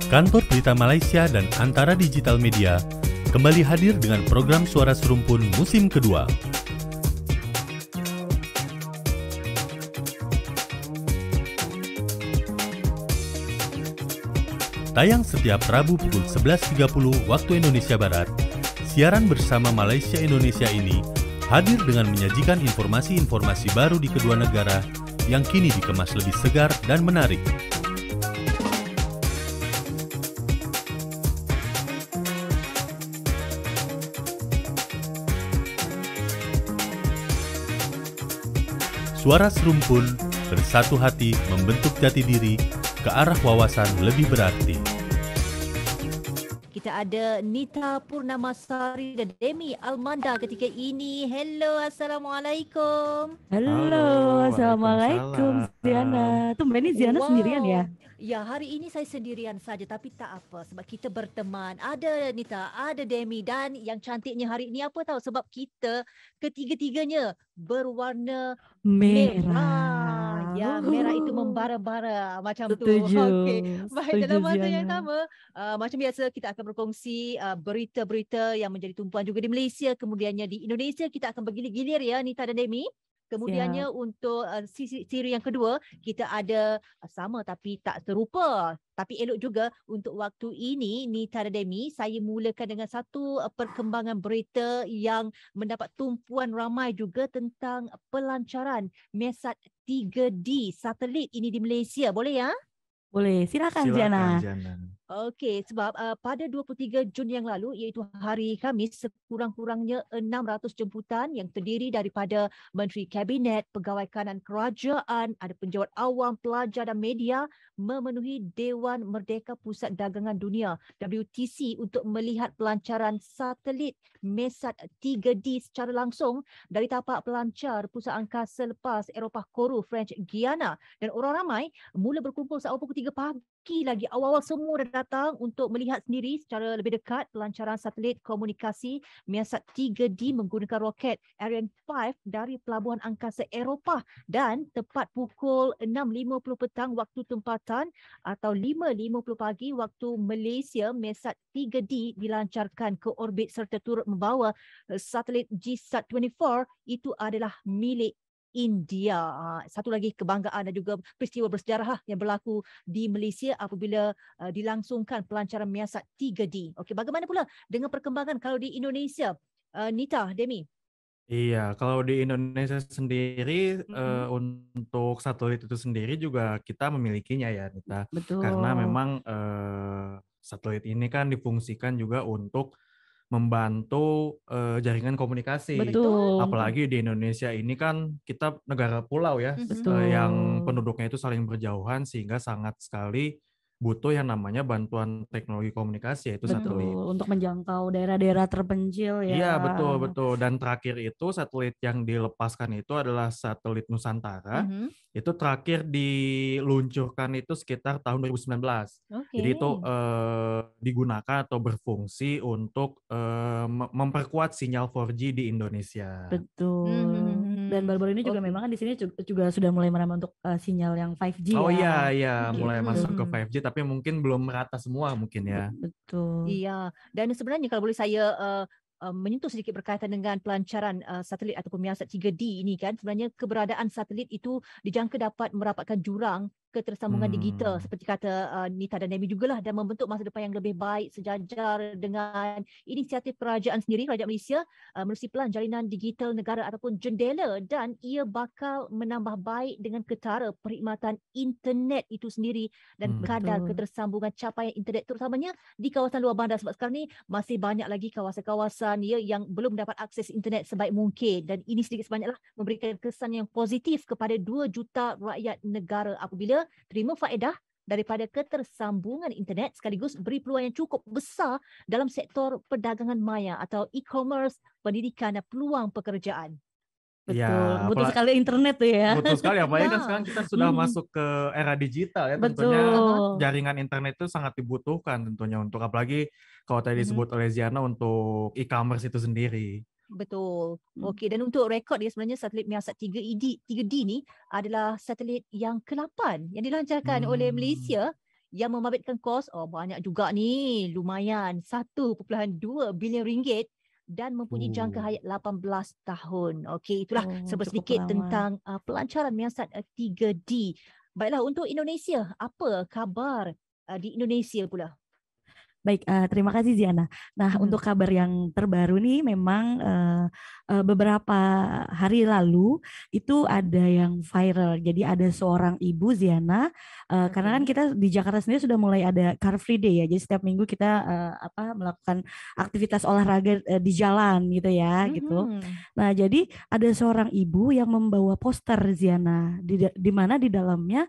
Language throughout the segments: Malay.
Kantor Berita Malaysia dan Antara Digital Media kembali hadir dengan program Suara Serumpun musim kedua. Tayang setiap Rabu pukul 11.30 waktu Indonesia Barat, siaran bersama Malaysia Indonesia ini hadir dengan menyajikan informasi-informasi baru di kedua negara yang kini dikemas lebih segar dan menarik. Suara Serumpun, bersatu hati membentuk jati diri ke arah wawasan lebih berarti. Kita ada Nita Purnamasari dan Demi Almanda ketika ini. Hello, Assalamualaikum. Halo, Assalamualaikum Ziana. Tumben ini Ziana sendirian ya? Ya, hari ini saya sendirian saja tapi tak apa sebab kita berteman. Ada Nita, ada Demi dan yang cantiknya hari ini apa tahu sebab kita ketiga-tiganya berwarna merah. Ya, merah itu membara-bara macam Setuju. tu. Okey. Baik, Setuju, dalam masa Ziana. yang sama, macam biasa kita akan berkongsi berita-berita yang menjadi tumpuan juga di Malaysia. Kemudiannya di Indonesia kita akan bergilir-gilir ya Nita dan Demi. Kemudiannya untuk siri yang kedua kita ada sama tapi tak serupa tapi elok juga untuk waktu ini Nita dan Demi saya mulakan dengan satu perkembangan berita yang mendapat tumpuan ramai juga tentang pelancaran Mesat 3D satelit ini di Malaysia. Boleh ya? Boleh, silakan Ziana. Okey, sebab pada 23 Jun yang lalu iaitu hari Khamis sekurang-kurangnya 600 jemputan yang terdiri daripada Menteri Kabinet, Pegawai Kanan Kerajaan, ada penjawat awam, pelajar dan media memenuhi Dewan Merdeka Pusat Dagangan Dunia WTC untuk melihat pelancaran satelit Mesat 3D secara langsung dari tapak pelancar Pusat Angkasa Lepas Eropah Kourou French Guiana dan orang ramai mula berkumpul saat pukul 3 pagi lagi awal-awal semua dah datang untuk melihat sendiri secara lebih dekat pelancaran satelit komunikasi Mesat 3D menggunakan roket Ariane 5 dari Pelabuhan Angkasa Eropah dan tepat pukul 6.50 petang waktu tempatan atau 5.50 pagi waktu Malaysia Mesat 3D dilancarkan ke orbit serta turut membawa satelit GSAT-24 itu adalah milik India. Satu lagi kebanggaan dan juga peristiwa bersejarah yang berlaku di Malaysia apabila dilangsungkan pelancaran Mesat 3D. Okey, bagaimana pula dengan perkembangan kalau di Indonesia? Nita, Demi. Iya, kalau di Indonesia sendiri untuk satelit itu sendiri juga kita memilikinya ya, Nita. Betul. Karena memang satelit ini kan difungsikan juga untuk membantu jaringan komunikasi. Betul. Apalagi di Indonesia ini kan kita negara pulau ya, Betul. yang penduduknya itu saling berjauhan sehingga sangat sekali butuh yang namanya bantuan teknologi komunikasi yaitu satelit. Betul, untuk menjangkau daerah-daerah terpencil ya. Iya, betul. Dan terakhir itu satelit yang dilepaskan itu adalah satelit Nusantara. Itu terakhir diluncurkan itu sekitar tahun 2019. Okey. Jadi itu digunakan atau berfungsi untuk memperkuat sinyal 4G di Indonesia. Betul. Dan baru-baru ini juga memang kan di sini juga sudah mulai merambah untuk sinyal yang 5G Oh ya. iya, mulai Gitu. masuk ke 5G tapi mungkin belum merata semua mungkin ya. Betul. Iya, dan sebenarnya kalau boleh saya menyentuh sedikit berkaitan dengan pelancaran satelit ataupun Mesat 3D ini kan, sebenarnya keberadaan satelit itu dijangka dapat merapatkan jurang ketersambungan digital seperti kata Nita dan Demi jugalah dan membentuk masa depan yang lebih baik sejajar dengan inisiatif kerajaan sendiri, Kerajaan Malaysia menerusi Pelan Jalinan Digital Negara ataupun JENDELA dan ia bakal menambah baik dengan ketara perkhidmatan internet itu sendiri dan kadar ketersambungan capaian internet terutamanya di kawasan luar bandar sebab sekarang ni masih banyak lagi kawasan-kawasan yang belum dapat akses internet sebaik mungkin dan ini sedikit sebanyaklah memberikan kesan yang positif kepada 2 juta rakyat negara apabila terima faedah daripada ketersambungan internet sekaligus beri peluang yang cukup besar dalam sektor perdagangan maya atau e-commerce, pendidikan dan peluang pekerjaan. Betul, Ya, butuh sekali internet tuh ya. Betul sekali, apalagi kan Ya. sekarang kita sudah masuk ke era digital ya, tentunya Betul. jaringan internet itu sangat dibutuhkan tentunya untuk apalagi kalau tadi disebut oleh Ziana untuk e-commerce itu sendiri. Betul. Okey, dan untuk rekod dia sebenarnya satelit Mesat 3D ni adalah satelit yang ke-8 yang dilancarkan oleh Malaysia yang membabitkan kos, banyak juga ni, lumayan, 1.2 bilion ringgit dan mempunyai jangka hayat 18 tahun. Okey, itulah Cukup sedikit lama. tentang pelancaran menyiasat 3D. Baiklah, untuk Indonesia, apa khabar di Indonesia pula? Baik, terima kasih Ziana. Nah, untuk kabar yang terbaru nih memang beberapa hari lalu itu ada yang viral. Jadi ada seorang ibu Ziana, karena kan kita di Jakarta sendiri sudah mulai ada Car Free Day ya. Jadi setiap minggu kita melakukan aktivitas olahraga di jalan gitu ya, gitu. Nah, jadi ada seorang ibu yang membawa poster Ziana di mana di dalamnya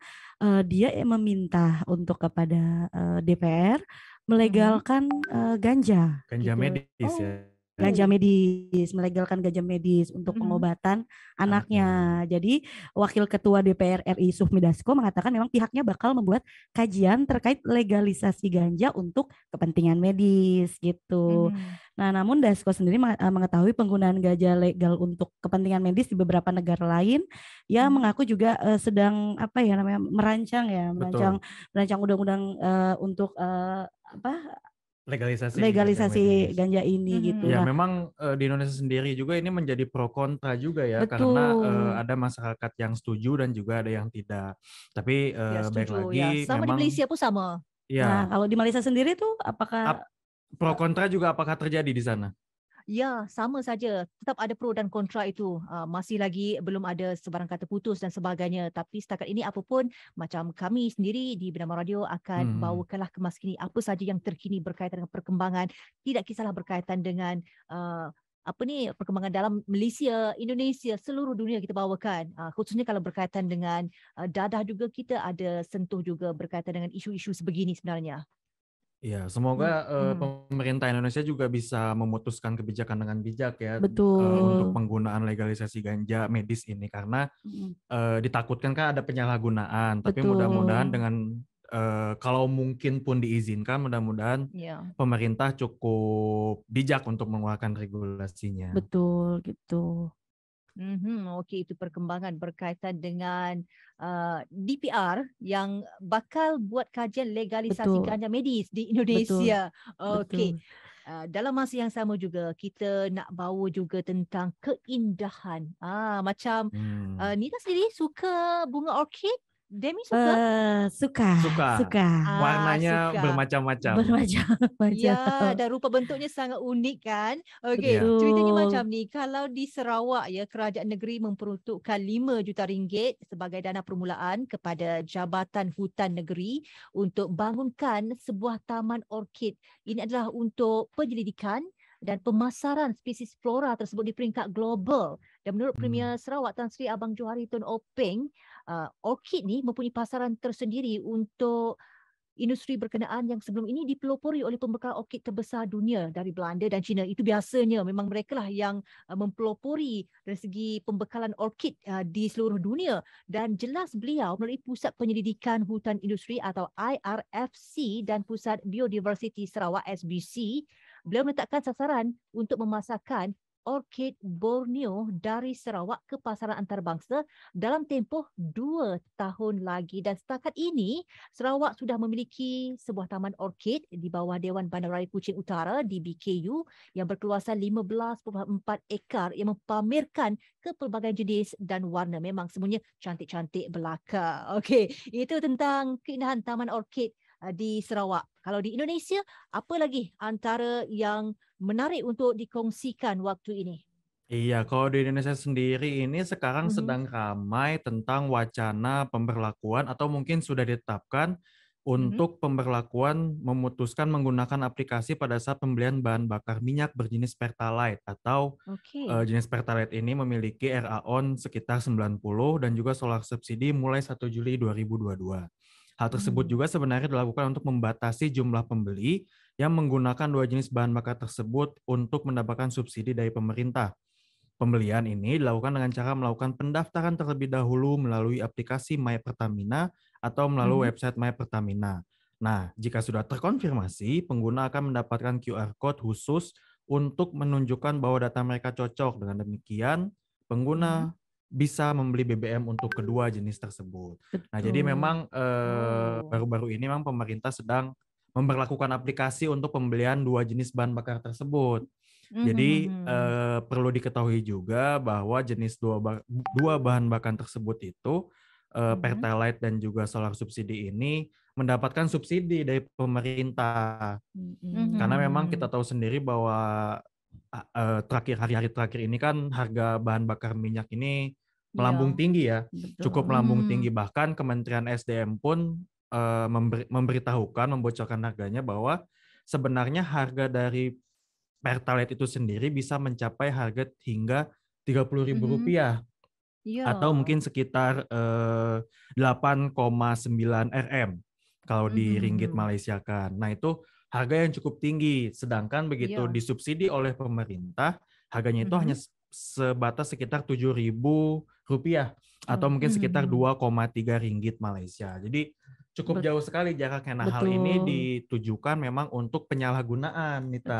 dia meminta untuk kepada DPR melegalkan ganja Ganja gitu. medis ya. Ganja medis, melegalkan ganja medis untuk pengobatan anaknya. Jadi Wakil Ketua DPR RI Sufmi Dasko mengatakan memang pihaknya bakal membuat kajian terkait legalisasi ganja untuk kepentingan medis gitu. Nah, namun Dasko sendiri mengetahui penggunaan ganja legal untuk kepentingan medis di beberapa negara lain. Ya mengaku juga sedang merancang undang-undang untuk legalisasi ganja ini gitu. Ya Nah, memang di Indonesia sendiri juga ini menjadi pro kontra juga ya, betul. karena ada masyarakat yang setuju dan juga ada yang tidak. Tapi baik lagi sama memang di Malaysia pun sama. Nah, kalau di Malaysia sendiri tuh apakah pro kontra juga apakah terjadi di sana? Ya, sama saja. Tetap ada pro dan kontra itu. Masih lagi belum ada sebarang kata putus dan sebagainya. Tapi setakat ini apapun, macam kami sendiri di Bernama Radio akan bawakanlah kemas kini apa saja yang terkini berkaitan dengan perkembangan. Tidak kisahlah berkaitan dengan perkembangan dalam Malaysia, Indonesia, seluruh dunia kita bawakan. Khususnya kalau berkaitan dengan dadah juga kita ada sentuh juga berkaitan dengan isu-isu sebegini sebenarnya. Ya, semoga pemerintah Indonesia juga bisa memutuskan kebijakan dengan bijak ya. Betul. Untuk penggunaan legalisasi ganja medis ini karena ditakutkan kan ada penyalahgunaan. Tapi mudah-mudahan dengan kalau mungkin pun diizinkan, mudah-mudahan pemerintah cukup bijak untuk mengeluarkan regulasinya. Betul gitu. Okey, itu perkembangan berkaitan dengan DPR yang bakal buat kajian legalisasi ganja medis di Indonesia. Okey. Dalam masa yang sama juga kita nak bawa juga tentang keindahan. Macam Nita sendiri suka bunga orkid? Demi suka? Suka. Warnanya bermacam-macam. Ya, dan rupa bentuknya sangat unik kan. Okey, ceritanya macam ni. Kalau di Sarawak ya, kerajaan negeri memperuntukkan 5 juta ringgit sebagai dana permulaan kepada Jabatan Hutan Negeri untuk bangunkan sebuah taman orkid. Ini adalah untuk penyelidikan dan pemasaran spesies flora tersebut di peringkat global. Dan menurut Premier Sarawak Tan Sri Abang Johari Tun Openg, orkid ni mempunyai pasaran tersendiri untuk industri berkenaan yang sebelum ini dipelopori oleh pembekal orkid terbesar dunia dari Belanda dan China. Itu biasanya memang mereka lah yang mempelopori dari segi pembekalan orkid di seluruh dunia. Dan jelas beliau melalui Pusat Penyelidikan Hutan Industri atau IRFC dan Pusat Biodiversiti Sarawak SBC, beliau meletakkan sasaran untuk memasarkan orkid Borneo dari Sarawak ke pasaran antarabangsa dalam tempoh 2 tahun lagi. Dan setakat ini, Sarawak sudah memiliki sebuah taman orkid di bawah Dewan Bandaraya Kuching Utara di BKU yang berkeluasan 15.4 ekar yang mempamerkan kepelbagaian jenis dan warna. Memang semuanya cantik-cantik belaka. Okey, itu tentang keindahan taman orkid di Sarawak. Kalau di Indonesia, apa lagi antara yang menarik untuk dikongsikan waktu ini? Iya, kalau di Indonesia sendiri ini sekarang sedang ramai tentang wacana pemberlakuan atau mungkin sudah ditetapkan untuk pemberlakuan memutuskan menggunakan aplikasi pada saat pembelian bahan bakar minyak berjenis Pertalite atau jenis Pertalite ini memiliki RA-on sekitar 90 dan juga solar subsidi mulai 1 Juli 2022. Hal tersebut juga sebenarnya dilakukan untuk membatasi jumlah pembeli yang menggunakan 2 jenis bahan bakar tersebut untuk mendapatkan subsidi dari pemerintah. Pembelian ini dilakukan dengan cara melakukan pendaftaran terlebih dahulu melalui aplikasi My Pertamina atau melalui website My Pertamina. Nah, jika sudah terkonfirmasi, pengguna akan mendapatkan QR Code khusus untuk menunjukkan bahwa data mereka cocok. Dengan demikian, pengguna bisa membeli BBM untuk kedua jenis tersebut. Nah, jadi memang baru-baru ini memang pemerintah sedang memberlakukan aplikasi untuk pembelian dua jenis bahan bakar tersebut. Jadi perlu diketahui juga bahwa jenis dua bahan bakar tersebut itu Pertalite dan juga solar subsidi ini mendapatkan subsidi dari pemerintah. Karena memang kita tahu sendiri bahwa hari-hari terakhir ini kan harga bahan bakar minyak ini melambung tinggi ya, cukup melambung tinggi. Bahkan Kementerian SDM pun membocorkan harganya bahwa sebenarnya harga dari Pertalite itu sendiri bisa mencapai harga hingga Rp30.000 atau mungkin sekitar 8,9 Rm kalau di ringgit Malaysia kan. Nah, itu harga yang cukup tinggi, sedangkan begitu disubsidi oleh pemerintah, harganya itu hanya sebatas sekitar Rp7.000 atau mungkin sekitar 2,3 ringgit Malaysia. Jadi cukup jauh sekali jaraknya. Nah, hal ini ditujukan memang untuk penyalahgunaan, Nita.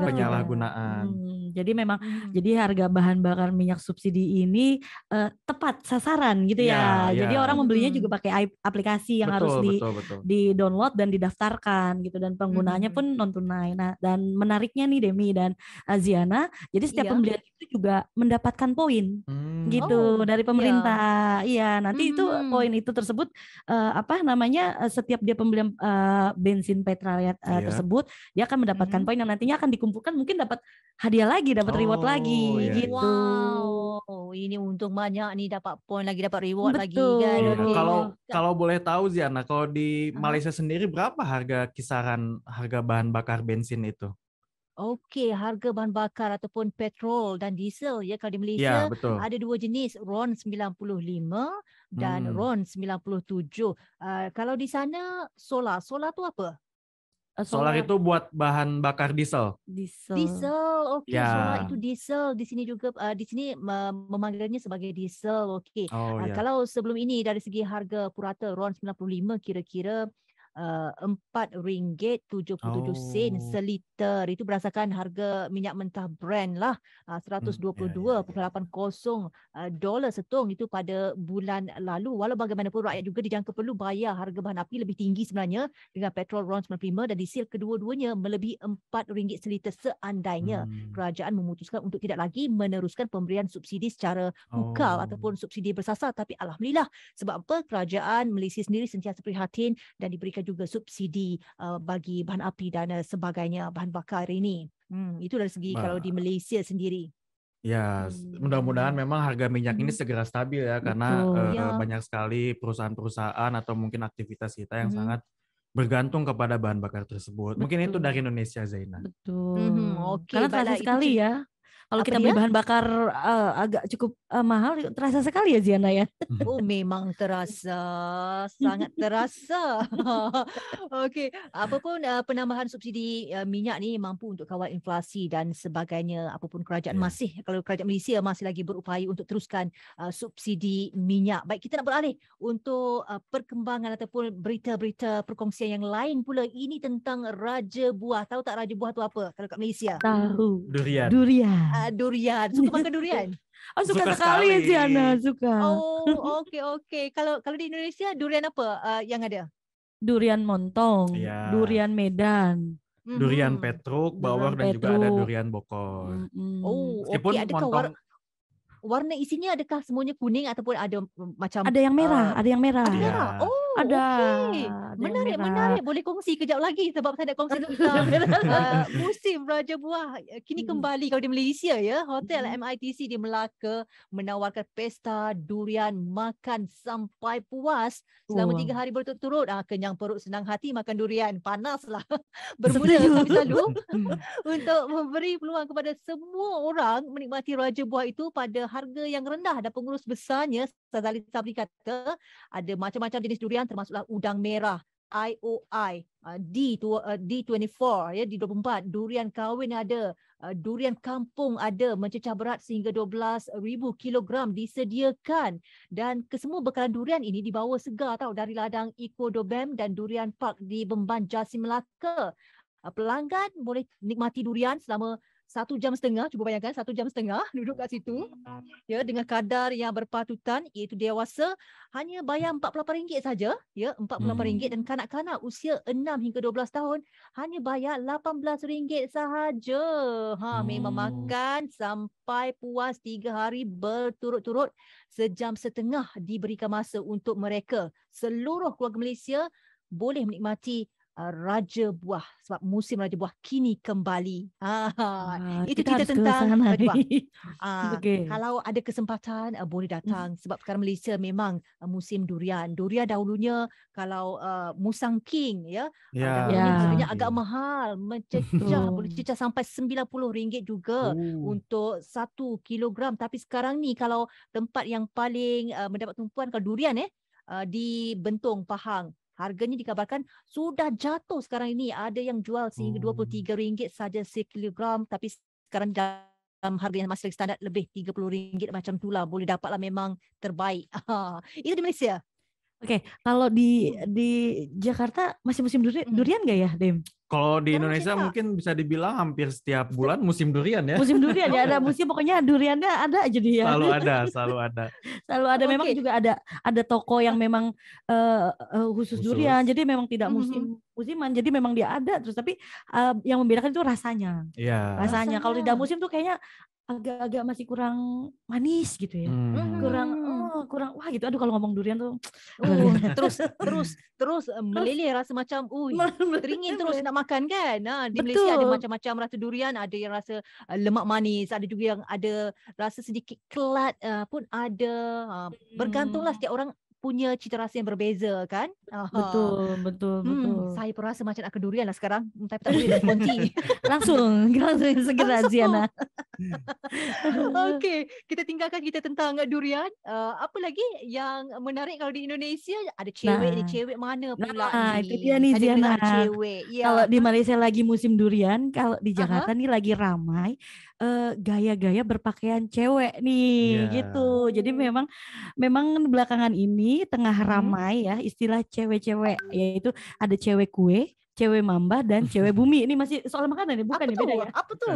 Penyalahgunaan. Jadi memang jadi harga bahan bakar minyak subsidi ini tepat sasaran gitu ya. Jadi orang membelinya juga pakai aplikasi yang harus di-download dan didaftarkan gitu, dan penggunaannya pun non tunai. Nah, dan menariknya nih Demi dan Aziana, jadi setiap pembelian itu juga mendapatkan poin gitu dari pemerintah. Iya, nanti itu poin itu tersebut setiap dia pembelian bensin Pertalite tersebut, dia akan mendapatkan poin yang nantinya akan dikumpulkan, mungkin dapat hadiah lagi, dapat reward lagi gitu. Wow, ini untung banyak nih, dapat poin lagi, dapat reward lagi kan. Kalau boleh tahu Ziana, kalau di Malaysia sendiri berapa kisaran harga bahan bakar bensin itu? Okey, harga bahan bakar ataupun petrol dan diesel ya, kalau di Malaysia ada dua jenis, RON 95 dan RON 97. Kalau di sana solar tu apa? Solar itu buat bahan bakar diesel. Diesel, okey. Solar itu diesel. Di sini juga di sini memanggilnya sebagai diesel. Okey. Kalau sebelum ini dari segi harga purata RON 95 kira-kira RM4.77 seliter. Itu berdasarkan harga minyak mentah Brent lah, $122.80 setong itu pada bulan lalu. Walau bagaimanapun rakyat juga dijangka perlu bayar harga bahan api lebih tinggi sebenarnya dengan petrol RON 95 dan diesel kedua-duanya melebihi RM4 seliter seandainya kerajaan memutuskan untuk tidak lagi meneruskan pemberian subsidi secara pukal ataupun subsidi bersasar. Tapi alhamdulillah, sebab apa? Kerajaan Malaysia sendiri sentiasa prihatin dan diberikan juga subsidi bagi bahan api dan sebagainya, bahan bakar ini. Itu dari segi kalau di Malaysia sendiri. Ya, mudah-mudahan memang harga minyak ini segera stabil ya, karena banyak sekali perusahaan-perusahaan atau mungkin aktivitas kita yang sangat bergantung kepada bahan bakar tersebut. Mungkin itu dari Indonesia, Zaina. Karena terasa sekali ya. Kalau kita beli bahan bakar agak cukup mahal, terasa sekali ya Ziana ya. Oh, memang terasa, sangat terasa. Okey, apapun penambahan subsidi minyak ni mampu untuk kawal inflasi dan sebagainya. Apapun kerajaan kalau kerajaan Malaysia masih lagi berupaya untuk teruskan subsidi minyak. Baik, kita nak beralih untuk perkembangan ataupun berita-berita perkongsian yang lain pula. Ini tentang Raja Buah. Tahu tak Raja Buah tu apa kalau kat Malaysia? Tahu. Durian. Durian. Suka makan durian? Suka sekali Ziana, suka. Oh, okey. Kalau di Indonesia durian apa yang ada? Durian montong, durian Medan, durian Petruk, Bawor, dan juga ada durian Bokor. Oh, okey. Adakah warna isinya adakah semuanya kuning ataupun ada macam ada yang merah, ada yang merah. Ada merah. Oh, ada. Menarik. Boleh kongsi kejap lagi sebab saya nak kongsi tentang musim Raja Buah kini kembali kalau di Malaysia ya. Hotel MITC di Melaka menawarkan pesta durian makan sampai puas selama 3 hari berturut-turut. Kenyang perut senang hati makan durian. Panaslah bermula Khamis lalu untuk memberi peluang kepada semua orang menikmati Raja Buah itu pada harga yang rendah, dan pengurus besarnya Sazali Sabri kata ada macam-macam jenis durian termasuklah udang merah, IOI, D24 ya, D24, durian kahwin ada, durian kampung ada, mencecah berat sehingga 12,000 kilogram disediakan, dan kesemua bekalan durian ini dibawa segar dari ladang Eco Dobem dan Durian Park di Bemban Jasim Melaka. Pelanggan boleh nikmati durian selama 1.5 jam, cuba bayangkan 1.5 jam duduk kat situ ya, dengan kadar yang berpatutan, iaitu dewasa hanya bayar RM48 saja ya, RM48, dan kanak-kanak usia 6 hingga 12 tahun hanya bayar RM18 sahaja. Memang makan sampai puas 3 hari berturut-turut, 1.5 jam diberikan masa untuk mereka. Seluruh keluarga Malaysia boleh menikmati Raja Buah, sebab musim Raja Buah kini kembali. Itu Kita cerita harus ke tentang sana Raja Buah. nih. Oke. Kalau ada kesempatan boleh datang, sebab sekarang Malaysia memang musim durian. Durian dahulunya kalau Musang King ya, dahulunya Ya. harganya agak mahal, mencecah, boleh cecah sampai RM90 juga untuk 1 kilogram. Tapi sekarang ni kalau tempat yang paling mendapat tumpuan kalau durian di Bentong, Pahang, harganya dikabarkan sudah jatuh sekarang ini. Ada yang jual sehingga RM23 saja sekilogram, tapi sekarang dalam harga yang masih standar lebih RM30 macam itulah. Boleh dapatlah, memang terbaik. Itu di Malaysia. Oke, kalau di Jakarta masih musim durian nggak ya, Dem? Kalau di Kalau Indonesia kita- mungkin bisa dibilang hampir setiap bulan musim durian ya. Musim durian ya, ada musim, pokoknya duriannya ada aja dia. Selalu ada, selalu ada. Selalu ada. Memang Oke. juga ada toko yang memang khusus durian, jadi memang tidak musiman, jadi memang dia ada terus. Tapi yang membedakan itu rasanya. Iya. Rasanya kalau tidak musim tuh kayaknya agak masih kurang manis gitu ya. Kurang wah gitu. Aduh, kalau ngomong durian tuh terus meleleh, rasa macam teringin terus nak makan kan. Di Betul. Malaysia ada macam-macam rasa durian, ada yang rasa lemak manis, ada juga yang ada rasa sedikit kelat pun ada. Bergantunglah, setiap orang punya cita rasa yang berbeza kan. Betul. Saya pun rasa macam nak ke durian lah sekarang, tapi tak boleh dah kunci. langsung segera Ziana. Okey, kita tinggalkan kita tentang durian. Apa lagi yang menarik kalau di Indonesia? Ada cewek ni, cewek mana pula ni? Itu dia nih, Ada Ziana. dengar cewek. Ya. Kalau di Malaysia lagi musim durian, kalau di Jakarta nih lagi ramai gaya-gaya berpakaian cewek nih, gitu. Jadi memang belakangan ini tengah ramai ya istilah cewek-cewek, yaitu ada cewek kue, cewek mamba, dan cewek bumi. Ini masih soal makanan ya, bukan ya, beda ya? Apa tu?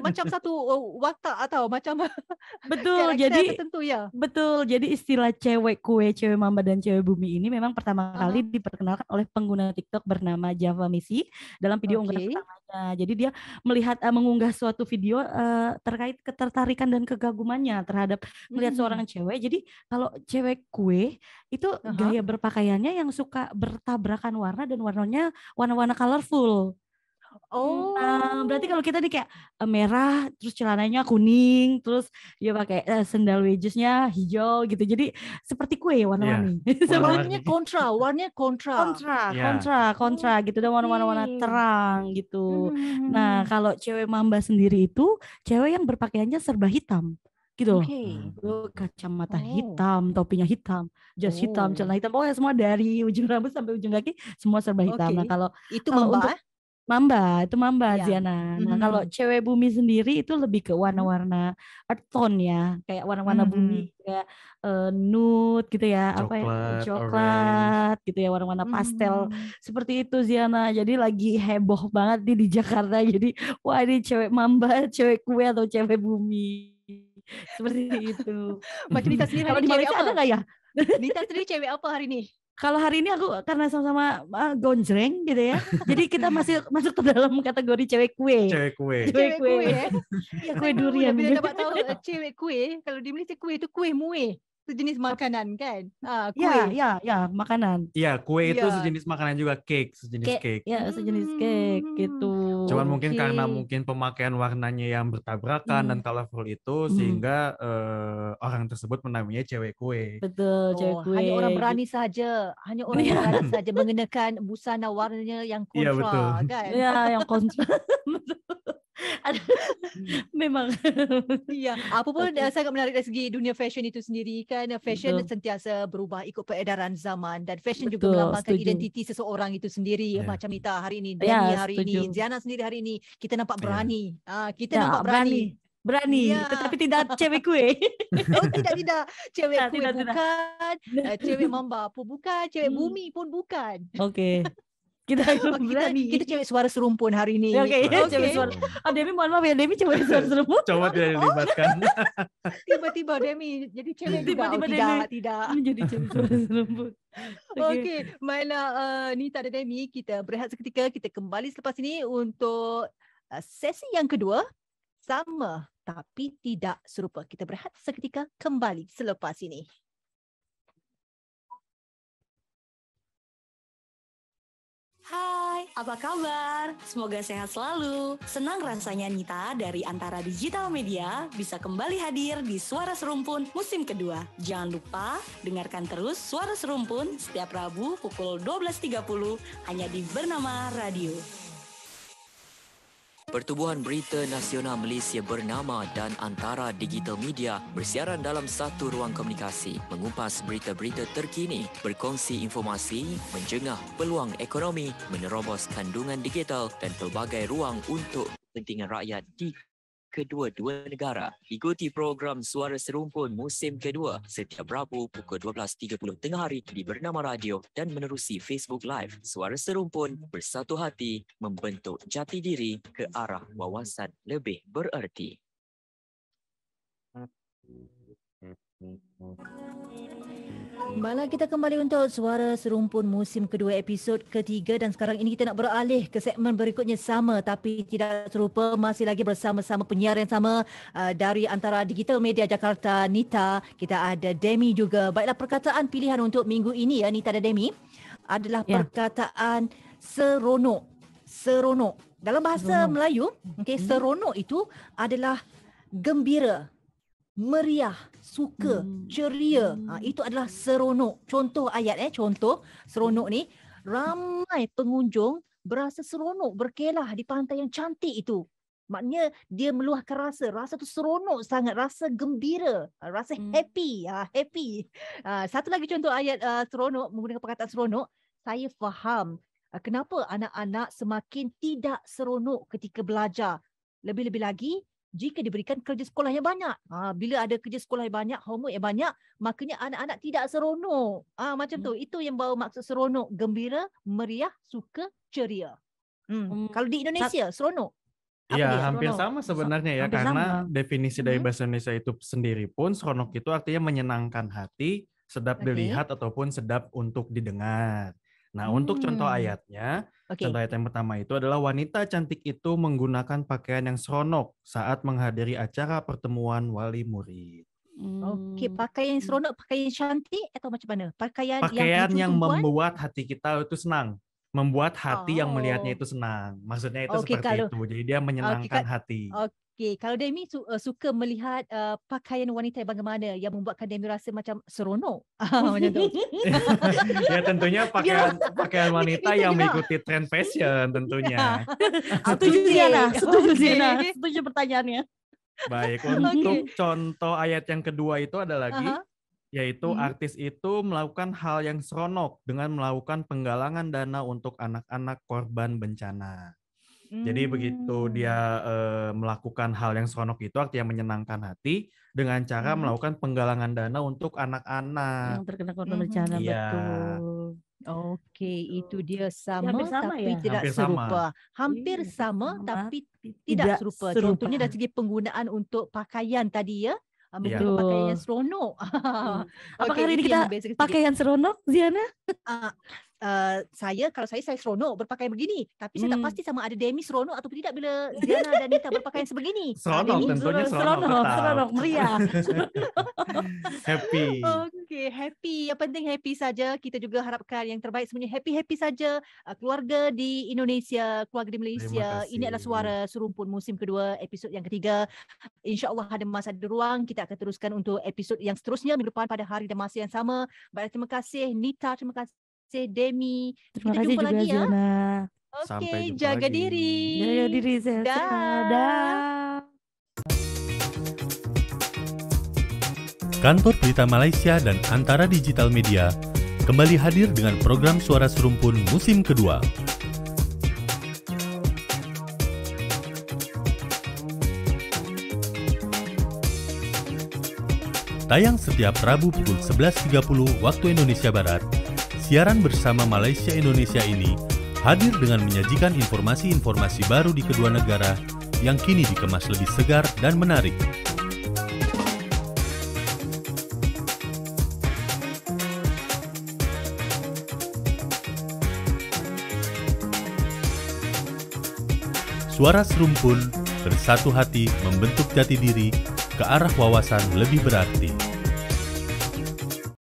Macam satu watak atau macam betul. karakter Jadi tertentu ya. betul. Jadi istilah cewek kue, cewek mamba, dan cewek bumi ini memang pertama kali diperkenalkan oleh pengguna TikTok bernama Java Messi dalam video unggahan pertamanya. Jadi dia melihat mengunggah suatu video terkait ketertarikan dan kegagumannya terhadap melihat seorang cewek. Jadi kalau cewek kue itu gaya berpakaiannya yang suka bertabrakan warna, dan warnanya warna-warna colorful. Berarti kalau kita nih kayak merah, terus celananya kuning, terus dia pakai sendal wedgesnya hijau gitu. Jadi seperti kue warna-warni. Warnanya kontra gitu, dan warna-warna terang gitu. Nah, kalau cewek mamba sendiri itu cewek yang berpakaiannya serba hitam gitu. Kacamata hitam, topinya hitam, jas hitam, celana hitam, pokoknya semua dari ujung rambut sampai ujung kaki semua serba hitam. Nah, kalau itu Mamba Ziana. Nah, kalau cewek bumi sendiri itu lebih ke warna-warna earth tone ya, kayak warna-warna bumi, kayak nude gitu ya, coklat gitu ya, warna-warna pastel seperti itu Ziana. Jadi lagi heboh banget di Jakarta. Jadi wah, ini cewek mamba, cewek kue, atau cewek bumi seperti itu. Macam Nita sendiri, kalau di Malaysia ada nggak ya? Nita sendiri cewek apa hari ini? Kalau hari ini aku karena sama-sama gonjreng gitu ya, jadi kita masih masuk ke dalam kategori cewek kue. Cewek kue ya. Kue durian. Bila dapat tahu cewek kue, kalau di Malaysia kue itu kue muih. Sejenis makanan kan? Kue. Ya, makanan. Iya, kue itu sejenis makanan juga, sejenis cake. Ya, sejenis cake gitu. Cuman mungkin karena pemakaian warnanya yang bertabrakan dan colorful itu, sehingga orang tersebut menamainya cewek kue. Betul, cewek kue. Hanya orang berani saja, berani saja mengenakan busana warnanya yang kontra, betul. Kan? Iya, yang kontra. Memang. Iya, apapun sangat menarik dari segi dunia fashion itu sendiri kan. Fashion sentiasa berubah ikut peredaran zaman, dan fashion juga melambangkan identiti seseorang itu sendiri. Macam Nita hari ini, Danny hari ini, Ziana sendiri hari ini, kita nampak berani. Kita nampak berani. Tetapi tidak cewek kue. Tidak. Cewek kue bukan, cewek mamba pun bukan, cewek bumi pun bukan. Oke. Kita berani. Kita cewek suara serumpun hari ini. Oke, Okey. cewek suara. Demi mohon maaf ya, Demi cewek suara serumpun. Coba tidak dilibatkan. Tiba-tiba Demi jadi cewek juga. Tiba-tiba Tidak. Menjadi cewek suara serumpun. Okey, baiklah Nita dan Demi, kita berehat seketika. Kita kembali selepas ini untuk sesi yang kedua. Sama tapi tidak serupa. Kita berehat seketika, kembali selepas ini. Hai, apa kabar? Semoga sehat selalu. Senang rasanya Nita dari Antara Digital Media bisa kembali hadir di Suara Serumpun musim kedua. Jangan lupa dengarkan terus Suara Serumpun setiap Rabu pukul 12.30 hanya di Bernama Radio. Pertubuhan Berita Nasional Malaysia bernama dan Antara Digital Media bersiaran dalam satu ruang komunikasi, mengupas berita-berita terkini, berkongsi informasi, menjengah peluang ekonomi, menerobos kandungan digital dan pelbagai ruang untuk kepentingan rakyat di kedua-dua negara. Ikuti program Suara Serumpun musim kedua setiap Rabu pukul 12.30 tengah hari di Bernama Radio dan menerusi Facebook Live. Suara Serumpun bersatu hati membentuk jati diri ke arah wawasan lebih bererti. Baiklah, kita kembali untuk Suara Serumpun musim kedua episod ketiga dan sekarang ini kita nak beralih ke segmen berikutnya sama tapi tidak serupa. Masih lagi bersama-sama penyiar yang sama dari Antara Digital Media Jakarta, Nita. Kita ada Demi juga. Baiklah, perkataan pilihan untuk minggu ini ya Nita dan Demi adalah perkataan seronok. Seronok. Dalam bahasa Melayu, seronok itu adalah gembira, meriah, suka, ceria. Itu adalah seronok. Contoh ayat contoh seronok ni, ramai pengunjung berasa seronok berkelah di pantai yang cantik itu. Maknanya dia meluahkan rasa tu seronok sangat, rasa gembira, rasa happy, happy. Satu lagi contoh ayat seronok menggunakan perkataan seronok, saya faham kenapa anak-anak semakin tidak seronok ketika belajar. Lebih-lebih lagi jika diberikan kerja sekolah yang banyak. Bila ada kerja sekolah yang banyak, homework yang banyak, maknanya anak-anak tidak seronok. Macam tu. Itu yang bawa maksud seronok. Gembira, meriah, suka, ceria. Kalau di Indonesia, seronok. Iya, hampir sama sebenarnya ya. Hampir Karena sama. definisi dari bahasa Indonesia itu sendiri pun, seronok itu artinya menyenangkan hati, sedap dilihat ataupun sedap untuk didengar. Nah, untuk contoh ayatnya, contoh ayat yang pertama itu adalah wanita cantik itu menggunakan pakaian yang seronok saat menghadiri acara pertemuan wali murid. Okey, pakaian seronok, pakaian cantik atau macam mana? Pakaian yang perempuan? membuat hati kita itu senang. Membuat hati yang melihatnya itu senang. Maksudnya itu seperti itu. Jadi dia menyenangkan hati. Okey, kalau Demi suka melihat pakaian wanita yang bagaimana yang membuatkan Demi rasa macam seronok. Macam tu. Ya tentunya pakaian wanita yang mengikuti tren fashion tentunya. Setuju Ziana, setuju pertanyaannya. Baik, untuk contoh ayat yang kedua itu ada lagi, yaitu artis itu melakukan hal yang seronok dengan melakukan penggalangan dana untuk anak-anak korban bencana. Jadi begitu dia melakukan hal yang seronok itu artinya menyenangkan hati dengan cara melakukan penggalangan dana untuk anak-anak. Yang terkena korban bencana, betul. Okey, itu dia sama, sama tapi ya? tidak Hampir serupa. Hampir Iya, sama sama, tapi tidak tidak serupa. serupa. Contohnya dari segi penggunaan untuk pakaian tadi ya. Menggunakan Betul. pakaian yang seronok. Apakah Okey, hari ini itu kita yang beza ketiga. pakaian seronok, Ziana? Kalau saya seronok berpakaian begini. Tapi saya tak pasti sama ada Demi seronok atau tidak bila Ziana dan Nita berpakaian sebegini. Seronok, Demi? tentunya seronok. Seronok, meriah. Happy. Okey, happy. Yang penting happy saja. Kita juga harapkan yang terbaik semuanya happy-happy saja. Keluarga di Indonesia, keluarga di Malaysia. kasih. Ini adalah Suara Serumpun musim kedua, episod yang ketiga. InsyaAllah ada masa ada ruang. Kita akan teruskan untuk episod yang seterusnya minggu depan pada hari dan masa yang sama. Baik, terima kasih Nita, terima kasih Demi. Terima Kita kasih jumpa juga lagi ya. Ziana. Sampai Okey, jumpa jaga lagi. diri. Jaga diri, sehat. Dah. Kantor Berita Malaysia dan Antara Digital Media kembali hadir dengan program Suara Serumpun musim kedua. Tayang setiap Rabu pukul 11.30 waktu Indonesia Barat, siaran bersama Malaysia Indonesia ini hadir dengan menyajikan informasi-informasi baru di kedua negara yang kini dikemas lebih segar dan menarik. Suara Serumpun bersatu hati membentuk jati diri ke arah wawasan lebih berarti.